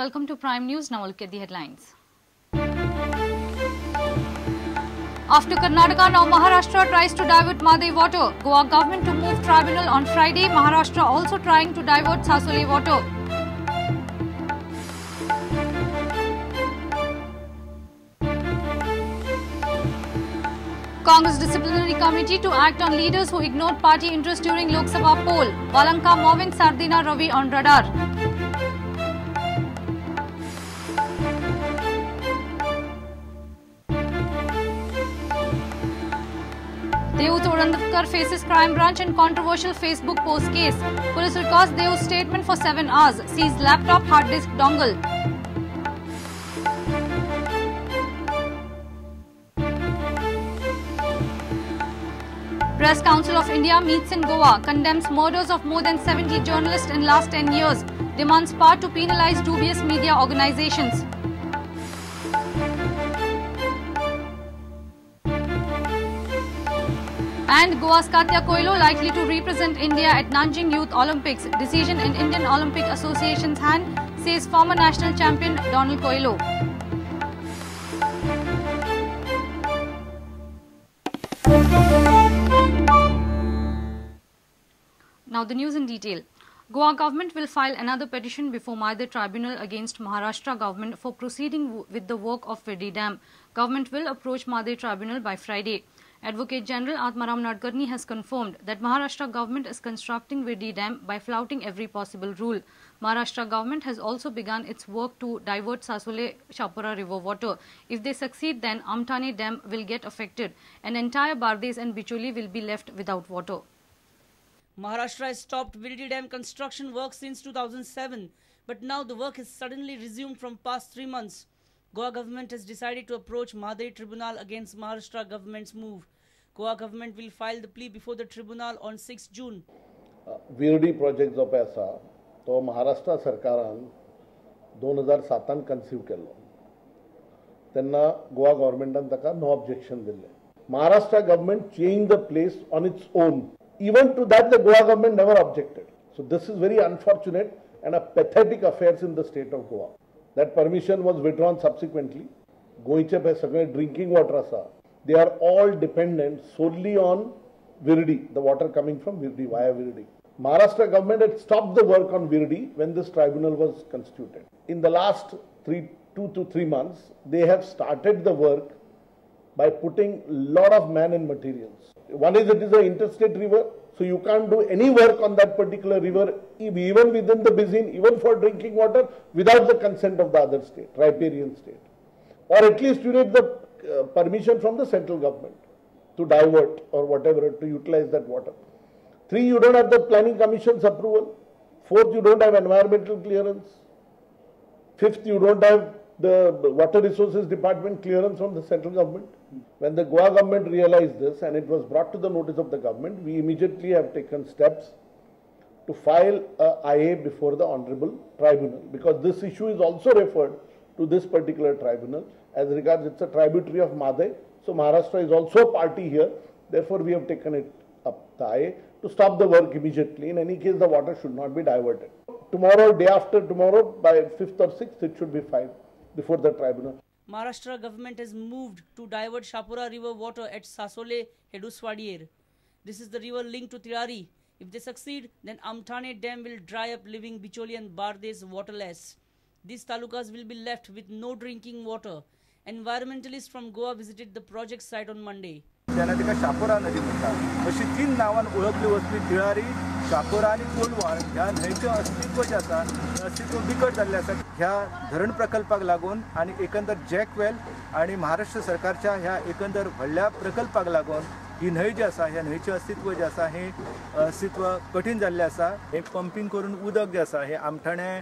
welcome to Prime News. Now look at the headlines. After Karnataka, now Maharashtra tries to divert Madai water. Goa government to move tribunal on Friday. Maharashtra also trying to divert Sasole water. Congress Disciplinary Committee to act on leaders who ignored party interest during Lok Sabha poll. Valanka moving Sardina Ravi on radar. Dev Todandkar faces crime branch in controversial Facebook post case. Police records Dev's statement for 7 hours. Seized laptop, hard disk, dongle. Press Council of India meets in Goa, condemns murders of more than 70 journalists in last 10 years, demands power to penalize dubious media organizations. And Goa's Katya Koilo likely to represent India at Nanjing Youth Olympics. Decision in Indian Olympic Association's hand, says former national champion Donald Koilo. Now the news in detail. Goa government will file another petition before Madai Tribunal against Maharashtra government for proceeding with the work of Virdi Dam. Government will approach Madai Tribunal by Friday. Advocate General Atmaram Nadkarni has confirmed that Maharashtra government is constructing Virdi Dam by flouting every possible rule. Maharashtra government has also begun its work to divert Sasole Shapura river water. If they succeed, then Amthane Dam will get affected and entire Bardes and Bicholi will be left without water. Maharashtra has stopped Virdi Dam construction work since 2007, but now the work has suddenly resumed from past 3 months. Goa government has decided to approach Madai Tribunal against Maharashtra government's move. Goa government will file the plea before the tribunal on 6 June. Virdi project जो पैसा तो महाराष्ट्र सरकारान 2007 conceive केलो तेन्ना गोवा गव्हर्नमेंटान ताका no objection दिले. Maharashtra government changed the place on its own. Even to that the Goa government never objected. So this is very unfortunate and a pathetic affairs in the state of Goa. That permission was withdrawn subsequently. Goiche pe sagale drinking water asa. They are all dependent solely on Virdi, the water coming from Virdi via Virdi. Maharashtra government had stopped the work on Virdi when this tribunal was constituted. In the last 2 to 3 months, they have started the work by putting lot of man and materials. One is it is an interstate river, so you can't do any work on that particular river, even within the basin, even for drinking water, without the consent of the other state, riparian state. Or at least you need the permission from the central government to divert or whatever, to utilize that water. 3, you don't have the planning commission's approval. 4th, you don't have environmental clearance. 5th, you don't have the water resources department clearance from the central government. When the Goa government realized this and it was brought to the notice of the government, we immediately have taken steps to file a IA before the honorable tribunal, because this issue is also referred to this particular tribunal. As regards it's a tributary of Madai, so Maharashtra is also a party here. Therefore, we have taken it up, the IA, to stop the work immediately. In any case, the water should not be diverted. Tomorrow, day after tomorrow, by 5th or 6th, it should be filed before the tribunal. Maharashtra government has moved to divert Shapura river water at Sasole Heduswadier. This is the river linked to Tirari. If they succeed, then Amthane Dam will dry up, leaving Bicholi and Bardes waterless. These talukas will be left with no drinking water. Environmentalists from Goa visited the project site on Monday. त्यांना तिका शापोरा नदी म्हणतात. अशी 3 नावान ओळखली वचपी तिळारी, शापोरा आणि कोलवाळ ह्या न्हंयचें अस्तित्व जे आसा अस्तित्व बिकट जाल्लें आसा. ह्या धरण प्रकल्पाक लागून आणि एकंदर जॅकवेल आणि महाराष्ट्र सरकारच्या ह्या एकंदर व्हडल्या प्रकल्पाक लागून ही न्हंय जी आसा ह्या न्हंयचें अस्तित्व जे आसा हे अस्तित्व कठीण जाल्लें आसा. हे पंपिंग करून उदक जे आसा हे आमठाणे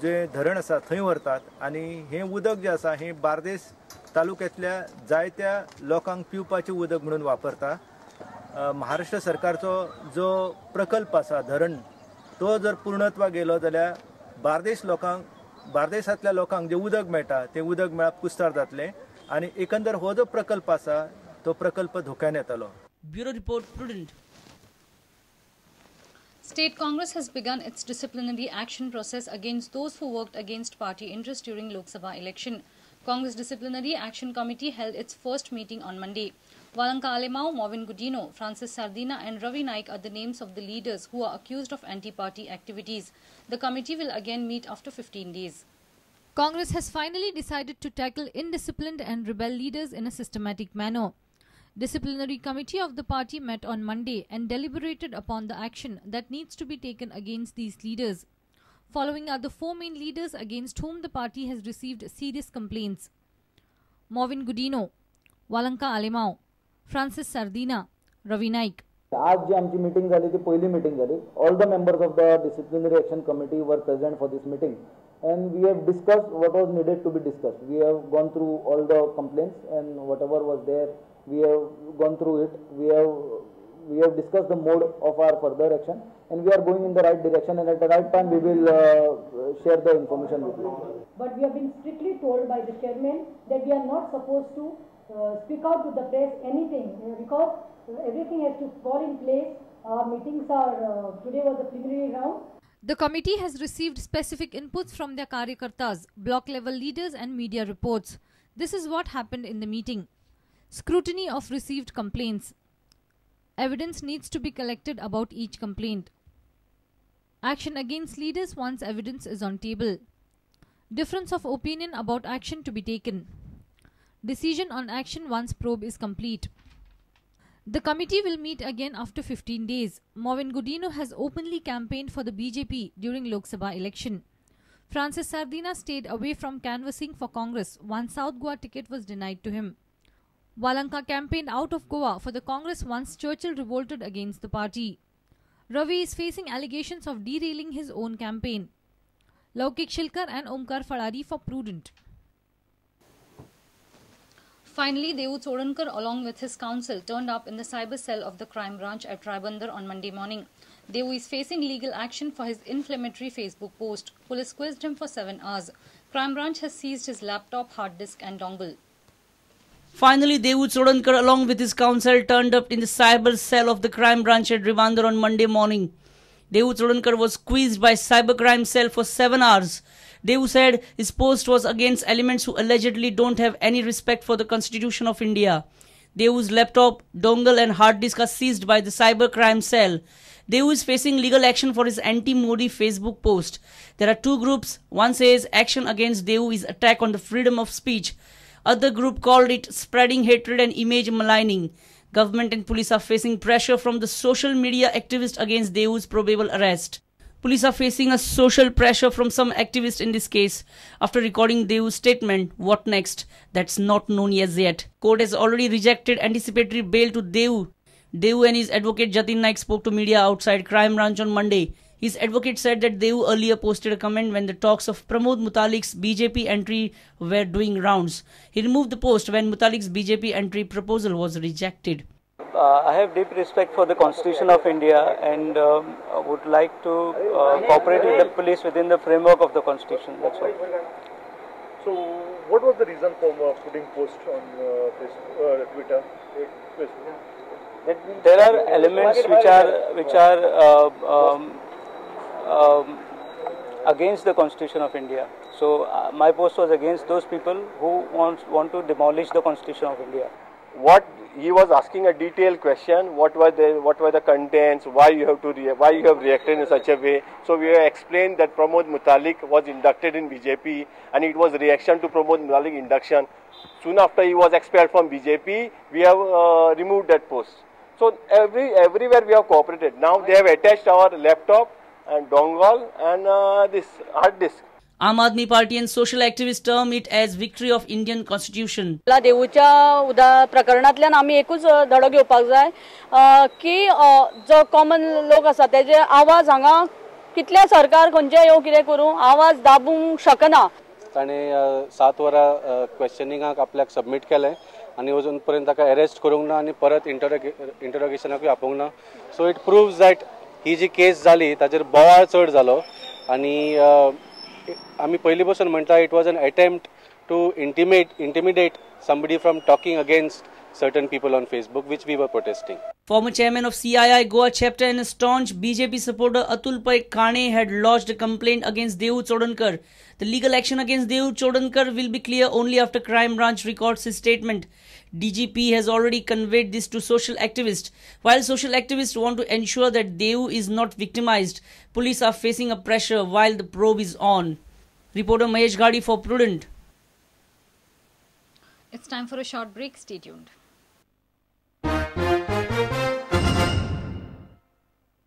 जे धरण आसा थंय व्हरतात आणि हे उदक जे आसा हे बार्देस तालुक्यातल्या जायत्या लोकांक पिवपाचें उदक म्हणून वापरता. महाराष्ट्र सरकारचो जो प्रकल्प आसा धरण तो जर पूर्णत्वाक गेलो जाल्यार बार्देसांतल्या लोकांक जे उदक मेळटा ते उदक मेळप कुस्तार जातलें आणि एकंदर हो जो प्रकल्प आसा तो प्रकल्प धोक्यान येतलो. Bureau report Prudent. State Congress has begun its disciplinary action process against those who worked against party interests during Lok Sabha election. Congress Disciplinary Action Committee held its first meeting on Monday. Walanka Alemao, Movin Gudino, Francis Sardina and Ravi Naik are the names of the leaders who are accused of anti-party activities. The committee will again meet after 15 days. Congress has finally decided to tackle indisciplined and rebel leaders in a systematic manner. Disciplinary committee of the party met on Monday and deliberated upon the action that needs to be taken against these leaders. Following are the four main leaders against whom the party has received serious complaints: Movin Gudino, Walanka Alemao, Francis Sardina, Ravi Naik. आज जी आमची meeting झाली ती पहिली meeting झाली. All the members of the disciplinary action committee were present for this meeting and we have discussed what was needed to be discussed. We have gone through all the complaints and whatever was there, we have gone through it. We have discussed the mode of our further action and we are going in the right direction, and at the right time we will share the information with you. But we have been strictly told by the chairman that we are not supposed to speak out to the press anything because everything has to fall in place. Our meetings are, today was the preliminary round. The committee has received specific inputs from their karyakartas, block level leaders and media reports. This is what happened in the meeting. Scrutiny of received complaints. Evidence needs to be collected about each complaint. Action against leaders once evidence is on table. Difference of opinion about action to be taken. Decision on action once probe is complete. The committee will meet again after 15 days. Movin Gudino has openly campaigned for the BJP during Lok Sabha election. Francis Sardina stayed away from canvassing for Congress once South Goa ticket was denied to him. Walanka campaigned out of Goa for the Congress once Churchill revolted against the party. Ravi is facing allegations of derailing his own campaign. Laukik Shilkar and Omkar Falari for Prudent. Finally, Devu Chodankar along with his counsel turned up in the cyber cell of the crime branch at Tribandar on Monday morning. Devu is facing legal action for his inflammatory Facebook post. Police quizzed him for 7 hours. Crime branch has seized his laptop, hard disk and dongle. Finally, Devu Chodankar along with his counsel turned up in the cyber cell of the crime branch at Tribandar on Monday morning. Devu Chodankar was quizzed by cybercrime cell for 7 hours. Devu said his post was against elements who allegedly don't have any respect for the Constitution of India. Devu's laptop, dongle and hard disk are seized by the cybercrime cell. Devu is facing legal action for his anti-Modi Facebook post. There are two groups. One says action against Devu is attack on the freedom of speech. Other group called it spreading hatred and image maligning. Government and police are facing pressure from the social media activists against Devu's probable arrest. Police are facing a social pressure from some activists in this case after recording Devu's statement, "What next?" That's not known as yet. Court has already rejected anticipatory bail to Devu. Devu and his advocate Jatin Naik spoke to media outside crime branch on Monday. His advocate said that Devu earlier posted a comment when the talks of Pramod Mutalik's BJP entry were doing rounds. He removed the post when Mutalik's BJP entry proposal was rejected. I have deep respect for the Constitution of India and would like to cooperate with the police within the framework of the Constitution. That's all. So, what was the reason for putting post on Twitter? There are elements which are against the Constitution of India. So, my post was against those people who want to demolish the Constitution of India. What he was asking a detailed question. What were the contents? Why you have reacted in such a way? So we have explained that Pramod Mutalik was inducted in BJP, and it was reaction to Pramod Mutalik induction. Soon after he was expelled from BJP, we have removed that post. So everywhere we have cooperated. Now they have attached our laptop and dongle and this hard disk. Aam Aadmi Party and social activists term it as victory of Indian Constitution. देऊच्या प्रकरणातल्यान आम्ही एकूच धडो घेवपाक जाय की जो common लोक आसा तेजे आवाज हांगा कितले सरकार खंयचे येवं कितें करूं आवाज दाबूंक शकना. ताणें 7 वरां क्वेश्चनिंगाक आपल्याक सबमीट केलें आनी अजून पर्यंत ताका अरेस्ट करूंक ना आनी परत इंटरोगेशनाकूय आपोवंक ना. So it proves that he जी केस जाली ताचेर बोवाळ चड जालो आनी आम्ही पहिली पासून म्हणटा it was an attempt to intimidate somebody from talking against certain people on Facebook, which we were protesting. Former chairman of CII Goa chapter and a staunch BJP supporter Atul Pai Kane had lodged a complaint against Devu Chodankar. The legal action against Devu Chodankar will be clear only after Crime Branch records his statement. DGP has already conveyed this to social activists. While social activists want to ensure that Devu is not victimized, police are facing a pressure while the probe is on. Reporter Mahesh Gadi for Prudent. It's time for a short break. Stay tuned.